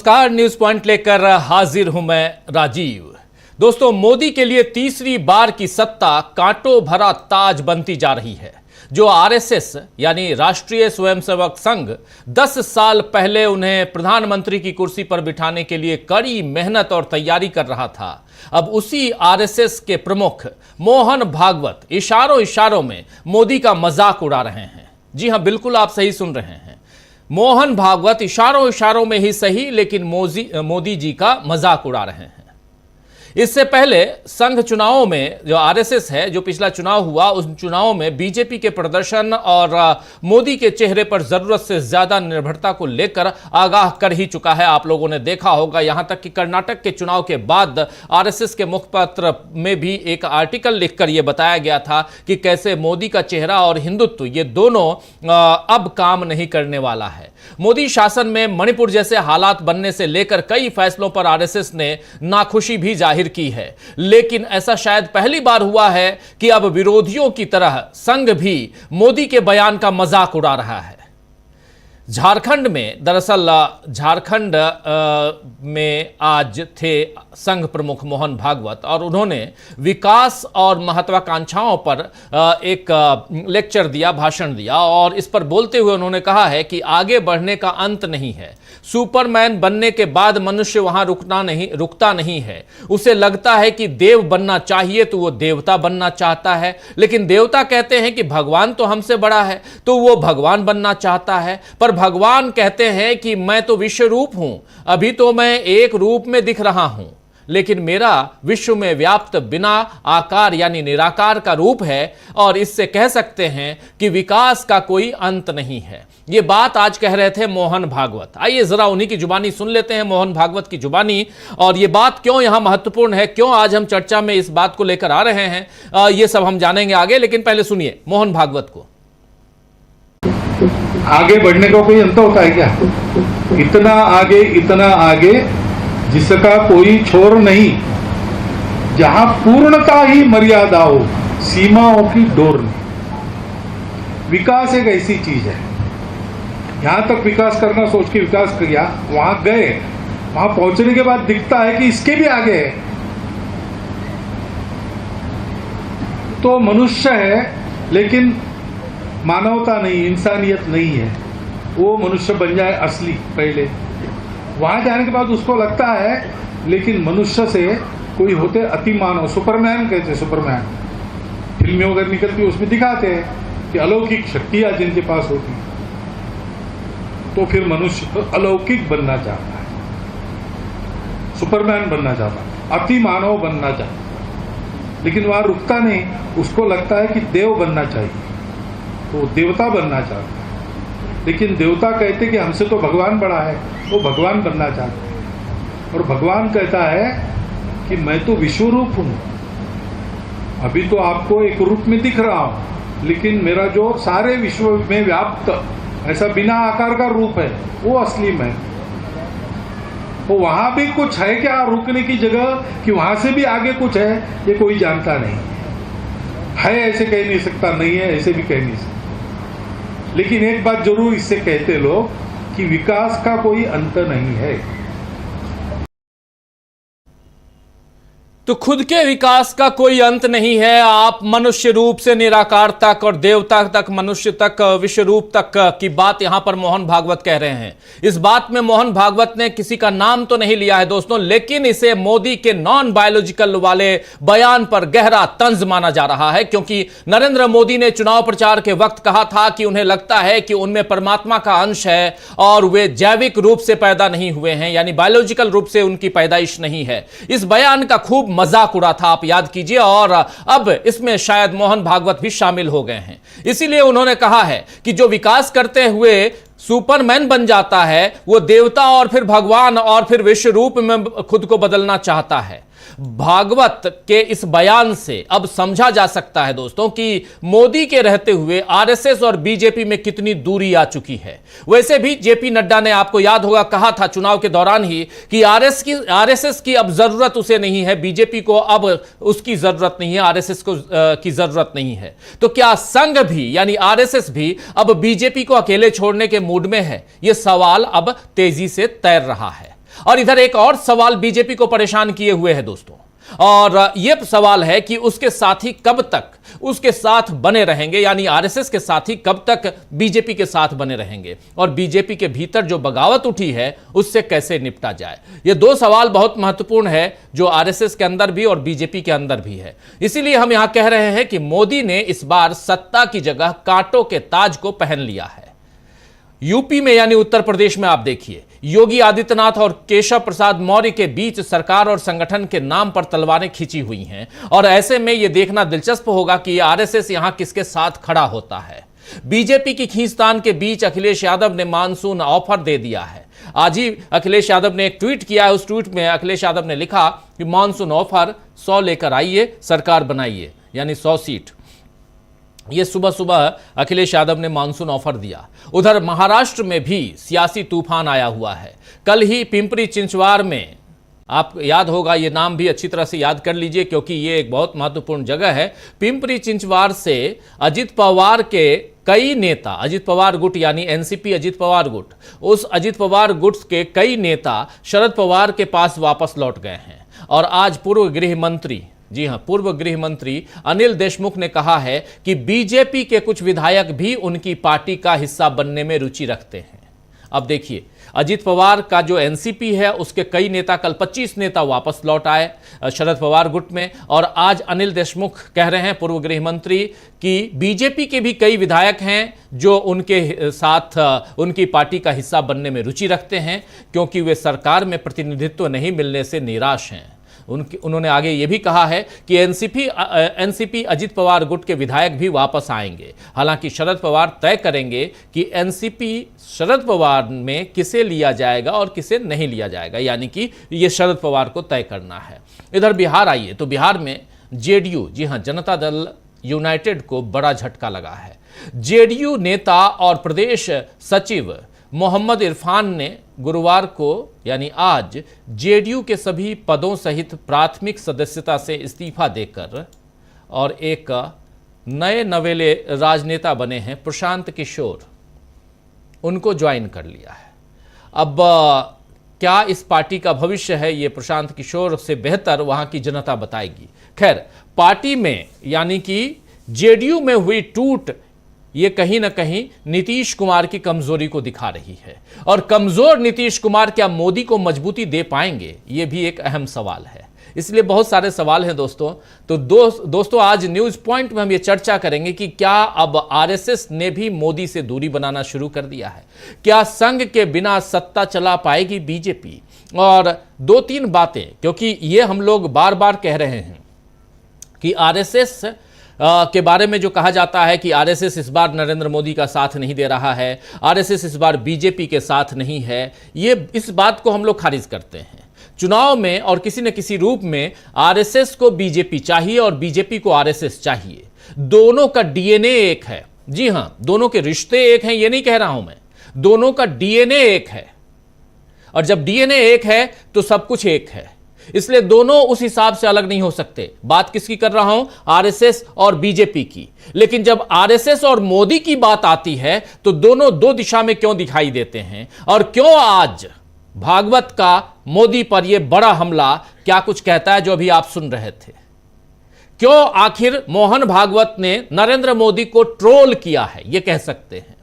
नमस्कार, news point लेकर हाजिर हूं मैं राजीव। दोस्तों, मोदी के लिए तीसरी बार की सत्ता कांटों भरा ताज बनती जा रही है। जो आरएसएस यानी राष्ट्रीय स्वयंसेवक संघ 10 साल पहले उन्हें प्रधानमंत्री की कुर्सी पर बिठाने के लिए कड़ी मेहनत और तैयारी कर रहा था, अब उसी आरएसएस के प्रमुख मोहन भागवत इशारों इशारों में मोदी का मजाक उड़ा रहे हैं। जी हां, बिल्कुल आप सही सुन रहे हैं। मोहन भागवत इशारों इशारों में ही सही, लेकिन मोदी जी का मजाक उड़ा रहे हैं। इससे पहले संघ चुनावों में जो आरएसएस है, जो पिछला चुनाव हुआ, उस चुनावों में बीजेपी के प्रदर्शन और मोदी के चेहरे पर जरूरत से ज्यादा निर्भरता को लेकर आगाह कर ही चुका है। आप लोगों ने देखा होगा, यहां तक कि कर्नाटक के चुनाव के बाद आरएसएस के मुखपत्र में भी एक आर्टिकल लिखकर यह बताया गया था कि कैसे मोदी का चेहरा और हिंदुत्व ये दोनों अब काम नहीं करने वाला है। मोदी शासन में मणिपुर जैसे हालात बनने से लेकर कई फैसलों पर आरएसएस ने नाखुशी भी जाहिर की है, लेकिन ऐसा शायद पहली बार हुआ है कि अब विरोधियों की तरह संघ भी मोदी के बयान का मजाक उड़ा रहा है। झारखंड में दरअसल झारखंड में आज थे संघ प्रमुख मोहन भागवत और उन्होंने विकास और महत्वाकांक्षाओं पर एक लेक्चर दिया, भाषण दिया, और इस पर बोलते हुए उन्होंने कहा है कि आगे बढ़ने का अंत नहीं है। सुपरमैन बनने के बाद मनुष्य वहां रुकता नहीं है। उसे लगता है कि देव बनना चाहिए तो वो देवता बनना चाहता है, लेकिन देवता कहते हैं कि भगवान तो हमसे बड़ा है तो वो भगवान बनना चाहता है। पर भगवान कहते हैं कि मैं तो विश्व रूप हूं, अभी तो मैं एक रूप में दिख रहा हूं, लेकिन मेरा विश्व में व्याप्त बिना आकार यानी निराकार का रूप है, और इससे कह सकते हैं कि विकास का कोई अंत नहीं है। ये बात आज कह रहे थे मोहन भागवत। आइए जरा उन्हीं की जुबानी सुन लेते हैं, मोहन भागवत की जुबानी, और ये बात क्यों यहां महत्वपूर्ण है, क्यों आज हम चर्चा में इस बात को लेकर आ रहे हैं, ये सब हम जानेंगे आगे। लेकिन पहले सुनिए मोहन भागवत को। आगे बढ़ने का कोई अंत होता है क्या? इतना आगे जिसका कोई छोर नहीं, जहां पूर्णता ही मर्यादा हो, सीमाओं की डोर नहीं। विकास एक ऐसी चीज है, यहां तक विकास करना सोच के विकास किया, वहां गए, वहां पहुंचने के बाद दिखता है कि इसके भी आगे है, तो मनुष्य है लेकिन मानवता नहीं, इंसानियत नहीं है। वो मनुष्य बन जाए असली पहले, वहां जाने के बाद उसको लगता है लेकिन मनुष्य से कोई होते अति मानव, सुपरमैन कहते, सुपरमैन फिल्में वगैरह निकलती उसमें दिखाते हैं कि अलौकिक शक्तियां जिनके पास होती, तो फिर मनुष्य अलौकिक बनना चाहता है, सुपरमैन बनना चाहता है, अति मानव बनना चाहता है, लेकिन वहां रुकता नहीं। उसको लगता है कि देव बनना चाहिए, तो देवता बनना चाहता है, लेकिन देवता कहते कि हमसे तो भगवान बड़ा है, वो भगवान बनना चाहते हैं। और भगवान कहता है कि मैं तो विश्व रूप हूं, अभी तो आपको एक रूप में दिख रहा हूं, लेकिन मेरा जो सारे विश्व में व्याप्त ऐसा बिना आकार का रूप है, वो असली मैं। तो वहां भी कुछ है क्या रुकने की जगह, कि वहां से भी आगे कुछ है, ये कोई जानता नहीं है। ऐसे कह नहीं सकता, नहीं है ऐसे भी कह नहीं सकता। लेकिन एक बात जरूर इससे कहते लोग कि विकास का कोई अंत नहीं है। तो खुद के विकास का कोई अंत नहीं है। आप मनुष्य रूप से निराकार तक और देवता तक, मनुष्य तक, विश्व रूप तक की बात यहां पर मोहन भागवत कह रहे हैं। इस बात में मोहन भागवत ने किसी का नाम तो नहीं लिया है दोस्तों, लेकिन इसे मोदी के नॉन बायोलॉजिकल वाले बयान पर गहरा तंज माना जा रहा है, क्योंकि नरेंद्र मोदी ने चुनाव प्रचार के वक्त कहा था कि उन्हें लगता है कि उनमें परमात्मा का अंश है और वे जैविक रूप से पैदा नहीं हुए हैं, यानी बायोलॉजिकल रूप से उनकी पैदाइश नहीं है। इस बयान का खूब मजाक उड़ा था, आप याद कीजिए, और अब इसमें शायद मोहन भागवत भी शामिल हो गए हैं। इसीलिए उन्होंने कहा है कि जो विकास करते हुए सुपरमैन बन जाता है, वो देवता और फिर भगवान और फिर विश्व रूप में खुद को बदलना चाहता है। भागवत के इस बयान से अब समझा जा सकता है दोस्तों कि मोदी के रहते हुए आरएसएस और बीजेपी में कितनी दूरी आ चुकी है। वैसे भी जेपी नड्डा ने, आपको याद होगा, कहा था चुनाव के दौरान ही कि आरएसएस की अब जरूरत उसे नहीं है, बीजेपी को अब उसकी जरूरत नहीं है, आरएसएस को की जरूरत नहीं है। तो क्या संघ भी यानी आरएसएस भी अब बीजेपी को अकेले छोड़ने के मूड में है? यह सवाल अब तेजी से तैर रहा है। और इधर एक और सवाल बीजेपी को परेशान किए हुए है दोस्तों, और यह सवाल है कि उसके साथी कब तक उसके साथ बने रहेंगे, यानी आरएसएस के साथी कब तक बीजेपी के साथ बने रहेंगे, और बीजेपी के भीतर जो बगावत उठी है उससे कैसे निपटा जाए। ये दो सवाल बहुत महत्वपूर्ण है जो आरएसएस के अंदर भी और बीजेपी के अंदर भी है। इसीलिए हम यहां कह रहे हैं कि मोदी ने इस बार सत्ता की जगह कांटों के ताज को पहन लिया है। यूपी में यानी उत्तर प्रदेश में आप देखिए, योगी आदित्यनाथ और केशव प्रसाद मौर्य के बीच सरकार और संगठन के नाम पर तलवारें खींची हुई हैं, और ऐसे में यह देखना दिलचस्प होगा कि आरएसएस यहां किसके साथ खड़ा होता है। बीजेपी की खींचतान के बीच अखिलेश यादव ने मानसून ऑफर दे दिया है। आज ही अखिलेश यादव ने एक ट्वीट किया है। उस ट्वीट में अखिलेश यादव ने लिखा कि मानसून ऑफर 100 लेकर आइए, सरकार बनाइए, यानी 100 सीट। ये सुबह सुबह अखिलेश यादव ने मानसून ऑफर दिया। उधर महाराष्ट्र में भी सियासी तूफान आया हुआ है। कल ही पिंपरी चिंचवाड़ में, आप याद होगा, ये नाम भी अच्छी तरह से याद कर लीजिए क्योंकि ये एक बहुत महत्वपूर्ण जगह है। पिंपरी चिंचवाड़ से अजित पवार के कई नेता, अजित पवार गुट यानी एनसीपी अजित पवार गुट, उस अजित पवार गुट के कई नेता शरद पवार के पास वापस लौट गए हैं। और आज पूर्व गृह मंत्री, जी हां, पूर्व गृह मंत्री अनिल देशमुख ने कहा है कि बीजेपी के कुछ विधायक भी उनकी पार्टी का हिस्सा बनने में रुचि रखते हैं। अब देखिए, अजित पवार का जो एनसीपी है उसके कई नेता, कल 25 नेता वापस लौट आए शरद पवार गुट में, और आज अनिल देशमुख कह रहे हैं, पूर्व गृह मंत्री, कि बीजेपी के भी कई विधायक हैं जो उनके साथ उनकी पार्टी का हिस्सा बनने में रुचि रखते हैं क्योंकि वे सरकार में प्रतिनिधित्व नहीं मिलने से निराश हैं। उन्होंने आगे ये भी कहा है कि एनसीपी अजित पवार गुट के विधायक भी वापस आएंगे। हालांकि शरद पवार तय करेंगे कि एनसीपी शरद पवार में किसे लिया जाएगा और किसे नहीं लिया जाएगा, यानी कि ये शरद पवार को तय करना है। इधर बिहार आइए तो बिहार में जेडीयू, जी हां, जनता दल यूनाइटेड को बड़ा झटका लगा है। जेडीयू नेता और प्रदेश सचिव मोहम्मद इरफान ने गुरुवार को यानी आज जेडीयू के सभी पदों सहित प्राथमिक सदस्यता से इस्तीफा देकर और एक नए नवेले राजनेता बने हैं प्रशांत किशोर, उनको ज्वाइन कर लिया है। अब क्या इस पार्टी का भविष्य है, ये प्रशांत किशोर से बेहतर वहां की जनता बताएगी। खैर, पार्टी में यानी कि जेडीयू में हुई टूट ये कहीं ना कहीं नीतीश कुमार की कमजोरी को दिखा रही है, और कमजोर नीतीश कुमार क्या मोदी को मजबूती दे पाएंगे, ये भी एक अहम सवाल है। इसलिए बहुत सारे सवाल हैं दोस्तों। तो दोस्तों आज न्यूज पॉइंट में हम ये चर्चा करेंगे कि क्या अब आरएसएस ने भी मोदी से दूरी बनाना शुरू कर दिया है, क्या संघ के बिना सत्ता चला पाएगी बीजेपी, और 2-3 बातें, क्योंकि ये हम लोग बार बार कह रहे हैं कि आरएसएस के बारे में जो कहा जाता है कि आरएसएस इस बार नरेंद्र मोदी का साथ नहीं दे रहा है, आरएसएस इस बार बीजेपी के साथ नहीं है, ये इस बात को हम लोग खारिज करते हैं। चुनाव में और किसी न किसी रूप में आरएसएस को बीजेपी चाहिए और बीजेपी को आरएसएस चाहिए। दोनों का डीएनए एक है। जी हां, दोनों के रिश्ते एक हैं, ये नहीं कह रहा हूं मैं, दोनों का डीएनए एक है, और जब डीएनए एक है तो सब कुछ एक है। इसलिए दोनों उस हिसाब से अलग नहीं हो सकते। बात किसकी कर रहा हूं? आरएसएस और बीजेपी की। लेकिन जब आरएसएस और मोदी की बात आती है तो दोनों दो दिशा में क्यों दिखाई देते हैं, और क्यों आज भागवत का मोदी पर यह बड़ा हमला क्या कुछ कहता है जो अभी आप सुन रहे थे? क्यों आखिर मोहन भागवत ने नरेंद्र मोदी को ट्रोल किया है, यह कह सकते हैं।